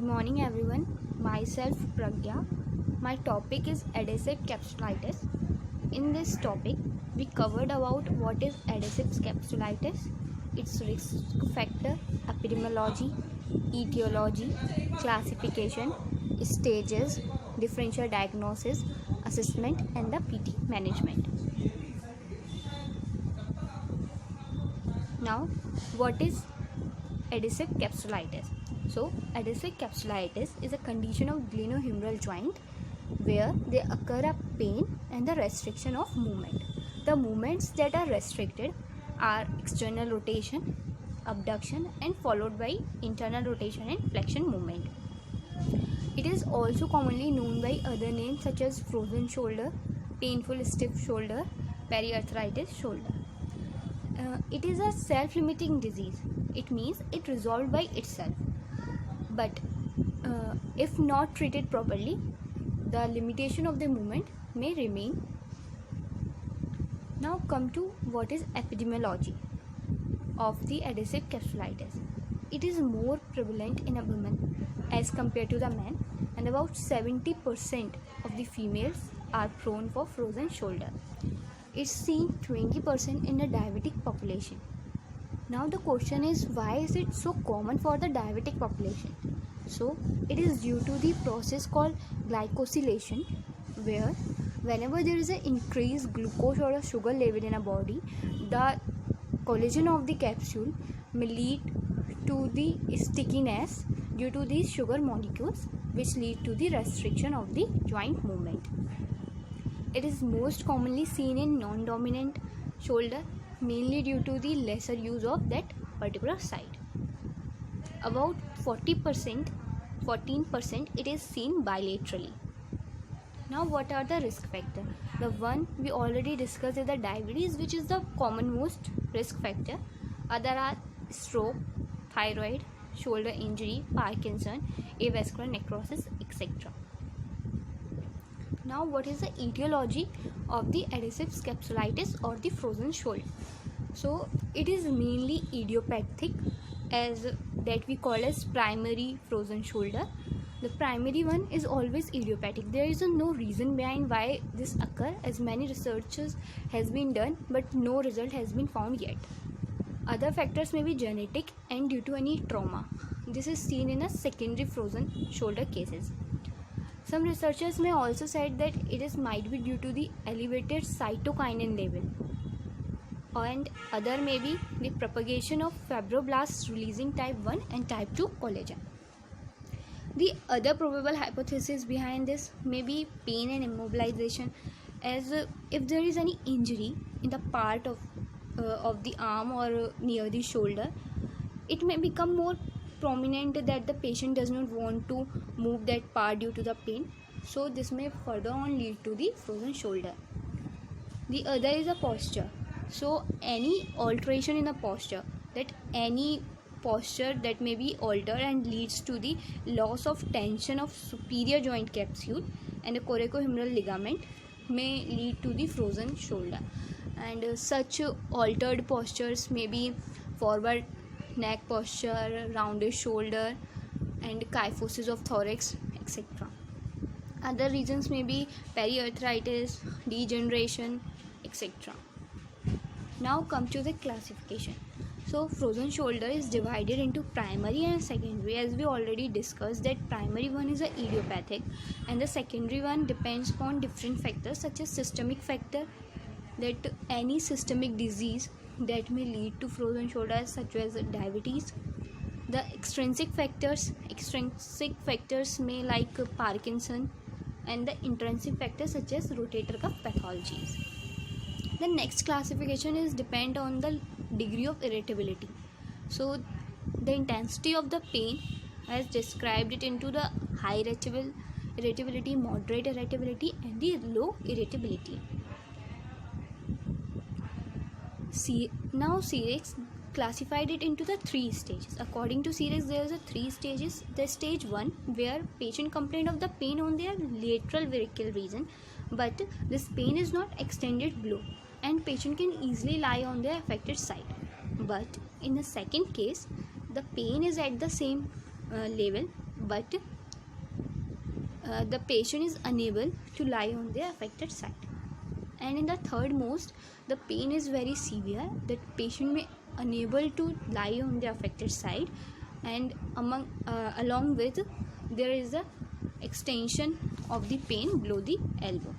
Good morning everyone. Myself Pragya. My topic is adhesive capsulitis. In this topic, we covered about what is adhesive capsulitis, its risk factor, epidemiology, etiology, classification, stages, differential diagnosis, assessment and the PT management. Now, what is adhesive capsulitis? So, adhesive capsulitis is a condition of glenohumeral joint where they occur a pain and the restriction of movement. The movements that are restricted are external rotation, abduction and followed by internal rotation and flexion movement. It is also commonly known by other names such as frozen shoulder, painful stiff shoulder, periarthritis shoulder. It is a self-limiting disease. It means it resolved by itself. But if not treated properly, the limitation of the movement may remain. Now come to what is epidemiology of the adhesive capsulitis. It is more prevalent in a woman as compared to the man, and about 70% of the females are prone for frozen shoulder. It's seen 20% in the diabetic population. Now the question is, why is it so common for the diabetic population? So it is due to the process called glycosylation, where whenever there is an increased glucose or a sugar level in a body, the collagen of the capsule may lead to the stickiness due to these sugar molecules, which lead to the restriction of the joint movement. It is most commonly seen in non-dominant shoulder, mainly due to the lesser use of that particular side. About 14% it is seen bilaterally. Now what are the risk factors? The one we already discussed is the diabetes, which is the commonmost risk factor. Other are stroke, thyroid, shoulder injury, Parkinson, avascular necrosis, etc. Now what is the etiology of the adhesive capsulitis or the frozen shoulder? So it is mainly idiopathic, as that we call as primary frozen shoulder. The primary one is always idiopathic. There is no reason behind why this occur, as many researches has been done but no result has been found yet. Other factors may be genetic and due to any trauma. This is seen in a secondary frozen shoulder cases. Some researchers may also said that might be due to the elevated cytokinin level, and other may be the propagation of fibroblasts releasing type 1 and type 2 collagen. The other probable hypothesis behind this may be pain and immobilization, as if there is any injury in the part of the arm or near the shoulder, it may become more prominent that the patient does not want to move that part due to the pain. So this may further on lead to the frozen shoulder. The other is a posture. So any alteration in the posture, that may be altered and leads to the loss of tension of superior joint capsule and the coracohumeral ligament, may lead to the frozen shoulder. And such altered postures may be forward neck posture, rounded shoulder and kyphosis of thorax, etc. Other reasons may be periarthritis, degeneration, etc. Now come to the classification. So frozen shoulder is divided into primary and secondary, as we already discussed that primary one is a idiopathic and the secondary one depends upon different factors such as systemic factor, that any systemic disease that may lead to frozen shoulder such as diabetes. The extrinsic factors may like Parkinson, and the intrinsic factors such as rotator cuff pathologies. The next classification is depend on the degree of irritability. So the intensity of the pain has described it into the high irritability, moderate irritability and the low irritability. Now C-REX classified it into the 3 stages. According to C-REX, there is a 3 stages. The stage 1, where patient complained of the pain on their lateral vertical region, but this pain is not extended below and patient can easily lie on the affected side. But in the second case, the pain is at the same level but the patient is unable to lie on the affected side. And in the third most, the pain is very severe that patient may unable to lie on the affected side, and along with there is a extension of the pain below the elbow.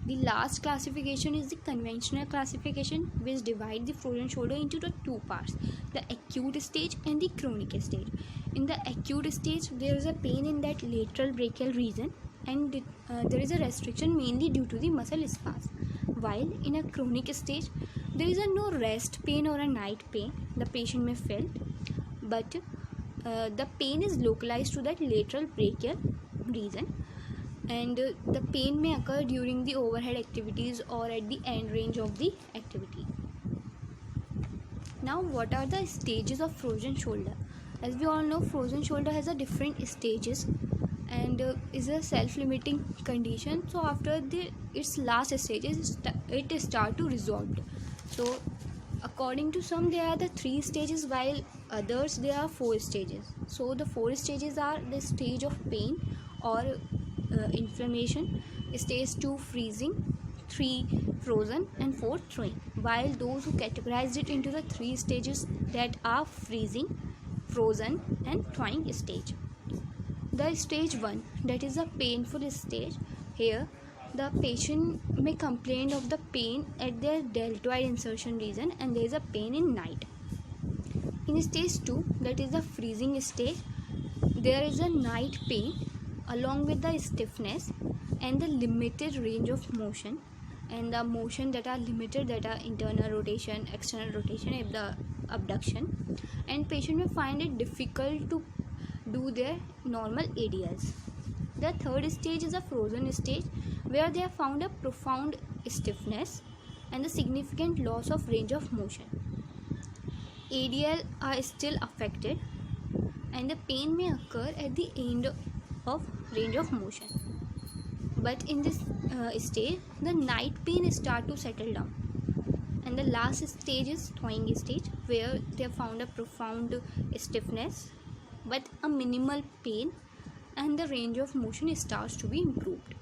The last classification is the conventional classification, which divide the frozen shoulder into the two parts, the acute stage and the chronic stage. In the acute stage, there is a pain in that lateral brachial region, and there is a restriction mainly due to the muscle spasm. While in a chronic stage, there is a no rest pain or a night pain the patient may feel, but the pain is localized to that lateral brachial region, and the pain may occur during the overhead activities or at the end range of the activity. Now, what are the stages of frozen shoulder? As we all know, frozen shoulder has a different stages and is a self-limiting condition. So after its last stages, it start to resolve. So according to some, there are the 3 stages, while others there are 4 stages. So the 4 stages are the stage of pain or inflammation, stage 2 freezing, 3 frozen, and 4 thawing. While those who categorized it into the 3 stages that are freezing, frozen, and thawing stage. The stage 1, that is a painful stage. Here the patient may complain of the pain at their deltoid insertion region, and there is a pain in night. In stage 2, that is the freezing stage, there is a night pain along with the stiffness and the limited range of motion, and the motion that are limited, that are internal rotation, external rotation, and the abduction, and patient may find it difficult to do their normal ADLs. The third stage is a frozen stage, where they have found a profound stiffness and the significant loss of range of motion. ADL are still affected, and the pain may occur at the end of range of motion. But in this stage, the night pain start to settle down. And the last stage is thawing stage, where they have found a profound stiffness but a minimal pain, and the range of motion starts to be improved.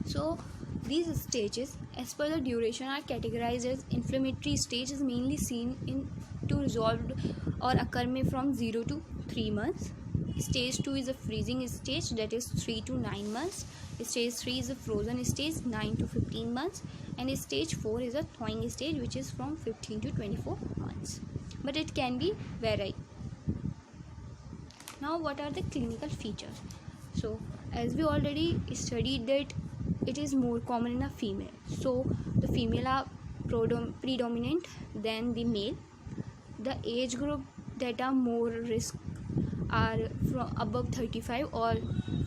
So these stages, as per the duration, are categorized as inflammatory stage is mainly seen in to resolve or occur may from 0 to 3 months. Stage 2 is a freezing stage, that is 3 to 9 months. Stage 3 is a frozen stage, 9 to 15 months, and stage 4 is a thawing stage, which is from 15 to 24 months. But it can be varied. Now, what are the clinical features? So as we already studied that it is more common in a female, so the female are predominant than the male. The age group that are more risk are from above 35 or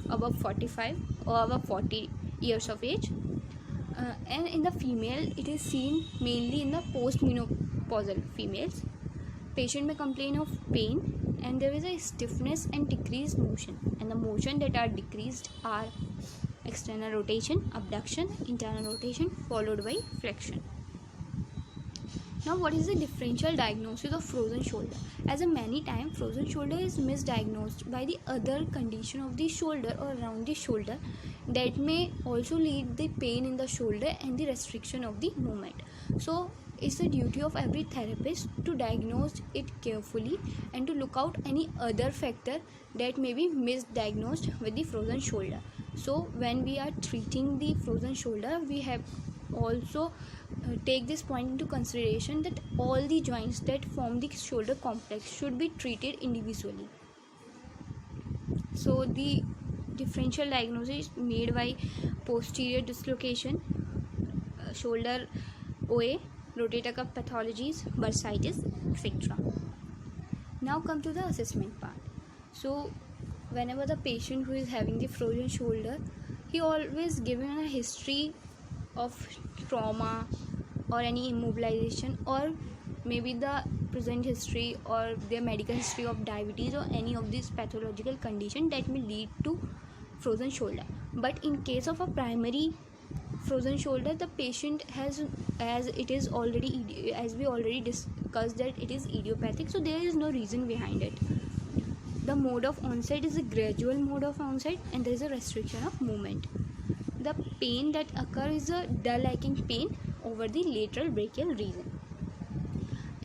above 45 or above 40 years of age, and in the female it is seen mainly in the postmenopausal females. Patient may complain of pain, and there is a stiffness and decreased motion, and the motion that are decreased are external rotation, abduction, internal rotation, followed by flexion. Now, what is the differential diagnosis of frozen shoulder? As a many times frozen shoulder is misdiagnosed by the other condition of the shoulder or around the shoulder that may also lead the pain in the shoulder and the restriction of the movement. So it's the duty of every therapist to diagnose it carefully and to look out any other factor that may be misdiagnosed with the frozen shoulder. So when we are treating the frozen shoulder, we have also take this point into consideration that all the joints that form the shoulder complex should be treated individually. So the differential diagnosis made by posterior dislocation, shoulder OA, rotator cuff pathologies, bursitis, etc. Now come to the assessment part. So whenever the patient who is having the frozen shoulder, he always given a history of trauma or any immobilization, or maybe the present history or their medical history of diabetes or any of these pathological condition that may lead to frozen shoulder. But in case of a primary frozen shoulder, the patient has, as we already discussed that it is idiopathic, so there is no reason behind it. The mode of onset is a gradual mode of onset, and there is a restriction of movement. The pain that occurs is a dull aching pain over the lateral brachial region,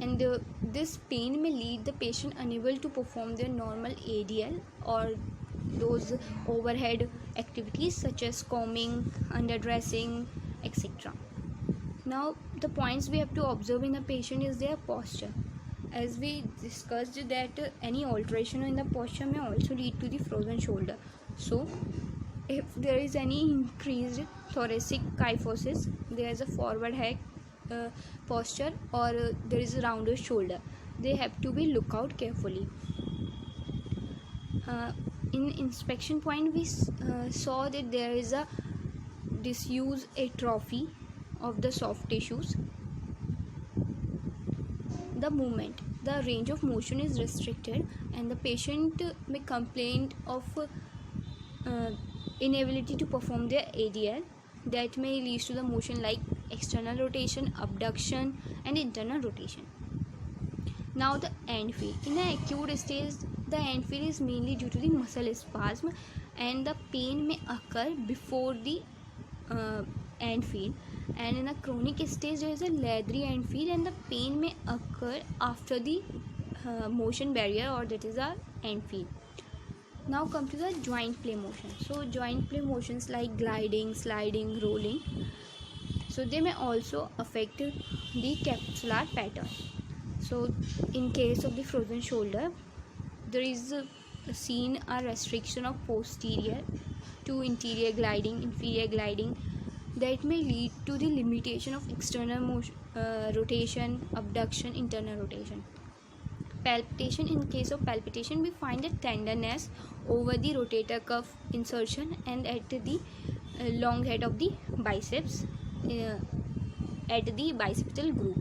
and this pain may leave the patient unable to perform their normal ADL or those overhead activities such as combing, underdressing, etc. Now, the points we have to observe in the patient is their posture. As we discussed that any alteration in the posture may also lead to the frozen shoulder. So, if there is any increased thoracic kyphosis, there is a forward head posture, or there is a rounder shoulder, they have to be look out carefully. In inspection point, we saw that there is a disuse atrophy of the soft tissues. The movement, the range of motion is restricted, and the patient may complain of inability to perform their ADL. That may lead to the motion like external rotation, abduction, and internal rotation. Now, the end feel. In the acute stage, the end feel is mainly due to the muscle spasm, and the pain may occur before the end feel. And in the chronic stage, there is a leathery end feel, and the pain may occur after the motion barrier, or that is our end feel. Now come to the joint play motion. So joint play motions like gliding, sliding, rolling, so they may also affect the capsular pattern. So in case of the frozen shoulder, there is seen a restriction of posterior to interior gliding, inferior gliding, that may lead to the limitation of external motion, rotation, abduction, internal rotation. Palpitation. In case of palpitation, we find a tenderness over the rotator cuff insertion and at the long head of the biceps, at the bicipital groove.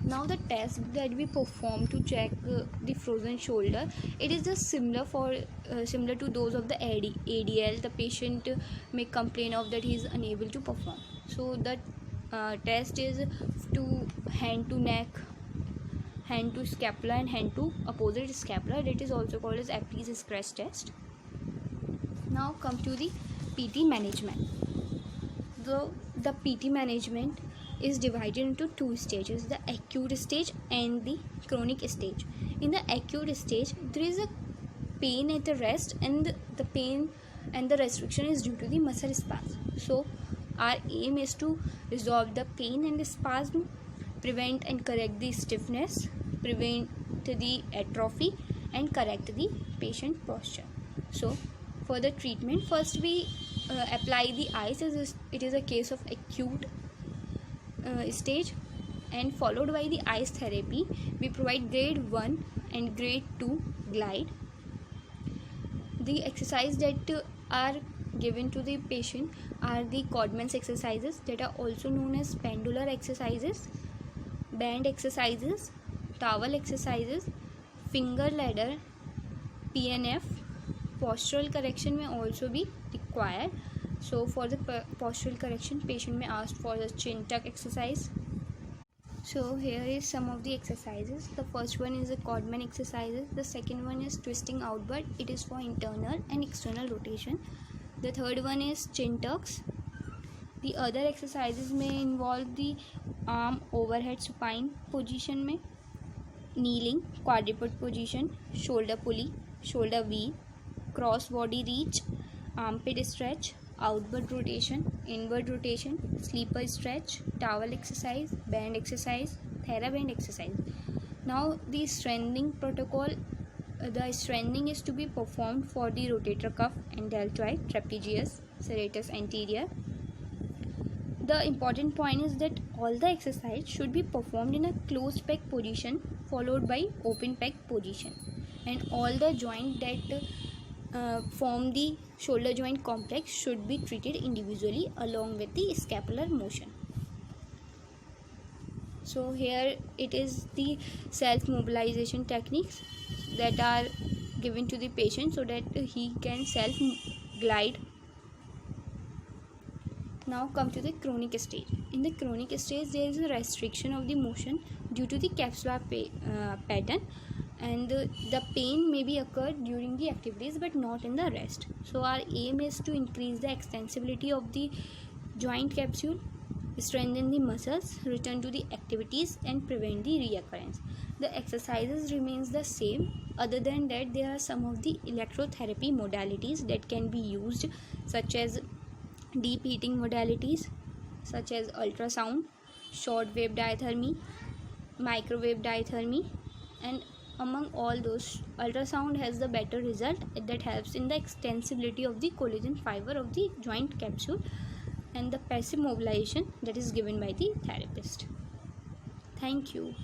Now, the test that we perform to check the frozen shoulder, it is just similar to those of the ADL. The patient may complain of that he is unable to perform. So the test is to hand to neck, hand to scapula, and hand to opposite scapula. That is also called as Aptie's scratch test. Now come to the PT management. The PT management is divided into two stages, the acute stage and the chronic stage. In the acute stage, there is a pain at the rest, and the pain and the restriction is due to the muscle spasm. So our aim is to resolve the pain and the spasm, prevent and correct the stiffness, prevent the atrophy, and correct the patient posture. So for the treatment, first we apply the ice, as it is a case of acute stage, and followed by the ice therapy. We provide grade 1 and grade 2 glide. The exercise that are given to the patient are the Codman's exercises, that are also known as pendular exercises, band exercises, towel exercises, finger ladder, PNF. Postural correction may also be required. So for the postural correction, patient may ask for the chin tuck exercise. So here is some of the exercises. The first one is the Codman exercises. The second one is twisting outward. It is for internal and external rotation. The third one is chin tucks. The other exercises may involve the arm overhead supine position में, kneeling, quadruped position, shoulder pulley, shoulder V, cross body reach, armpit stretch, outward rotation, inward rotation, sleeper stretch, towel exercise, band exercise, TheraBand exercise. Now the strengthening protocol, the strengthening is to be performed for the rotator cuff and deltoid, trapezius, serratus anterior. The important point is that all the exercise should be performed in a closed pec position followed by open pec position, and all the joint that form the shoulder joint complex should be treated individually along with the scapular motion. So here it is the self mobilization techniques that are given to the patient so that he can self glide. Now come to the chronic stage. In the chronic stage, there is a restriction of the motion due to the capsular pattern, and the pain may be occurred during the activities but not in the rest. So our aim is to increase the extensibility of the joint capsule, strengthen the muscles, return to the activities, and prevent the reoccurrence. The exercises remains the same. Other than that, there are some of the electrotherapy modalities that can be used, such as deep heating modalities such as ultrasound, short wave diathermy, microwave diathermy, and among all those, ultrasound has the better result that helps in the extensibility of the collagen fiber of the joint capsule, and the passive mobilization that is given by the therapist. Thank you.